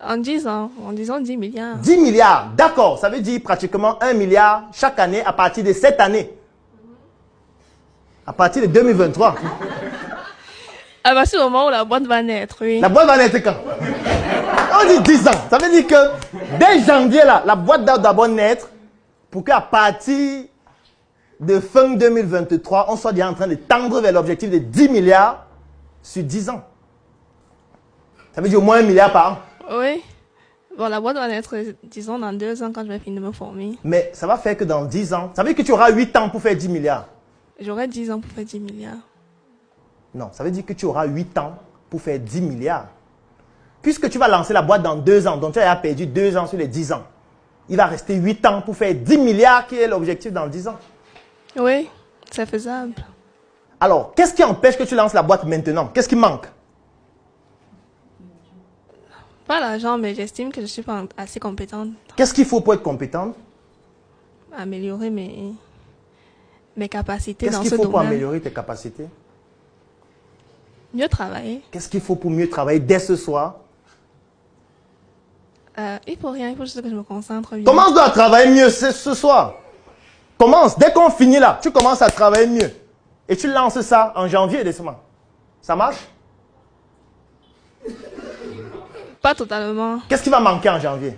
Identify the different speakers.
Speaker 1: En 10 ans, en disant 10 milliards.
Speaker 2: 10 milliards, d'accord. Ça veut dire pratiquement 1 milliard chaque année à partir de cette année. À partir de 2023.
Speaker 1: À partir du moment où la boîte va naître, oui.
Speaker 2: La boîte va naître quand? On dit 10 ans. Ça veut dire que dès janvier, là, la boîte doit d'abord naître pour qu'à partir de fin 2023, on soit déjà en train de tendre vers l'objectif de 10 milliards sur 10 ans. Ça veut dire au moins 1 milliard par an.
Speaker 1: Oui. Bon, la boîte va naître, disons, dans 2 ans quand je vais finir de me former.
Speaker 2: Mais ça va faire que dans 10 ans, ça veut dire que tu auras 8 ans pour faire 10 milliards.
Speaker 1: J'aurai 10 ans pour faire 10 milliards.
Speaker 2: Non, ça veut dire que tu auras 8 ans pour faire 10 milliards. Puisque tu vas lancer la boîte dans 2 ans, donc tu as perdu 2 ans sur les 10 ans. Il va rester 8 ans pour faire 10 milliards qui est l'objectif dans 10 ans.
Speaker 1: Oui, c'est faisable.
Speaker 2: Alors, qu'est-ce qui empêche que tu lances la boîte maintenant? Qu'est-ce qui manque?
Speaker 1: Pas l'argent, mais j'estime que je suis pas assez compétente
Speaker 2: Qu'est-ce qu'il faut pour être compétente?
Speaker 1: à améliorer mes capacités
Speaker 2: Qu'est-ce
Speaker 1: dans
Speaker 2: qu'il
Speaker 1: ce
Speaker 2: faut pour
Speaker 1: domaine.
Speaker 2: améliorer tes capacités?
Speaker 1: Mieux travailler.
Speaker 2: Qu'est-ce qu'il faut pour mieux travailler dès ce soir?
Speaker 1: Il faut rien, il faut juste que je me concentre bien.
Speaker 2: Commence à travailler mieux ce soir. Commence, dès qu'on finit là, tu commences à travailler mieux. Et tu lances ça en janvier décembre. Ça marche?
Speaker 1: Pas totalement.
Speaker 2: Qu'est-ce qui va manquer en janvier?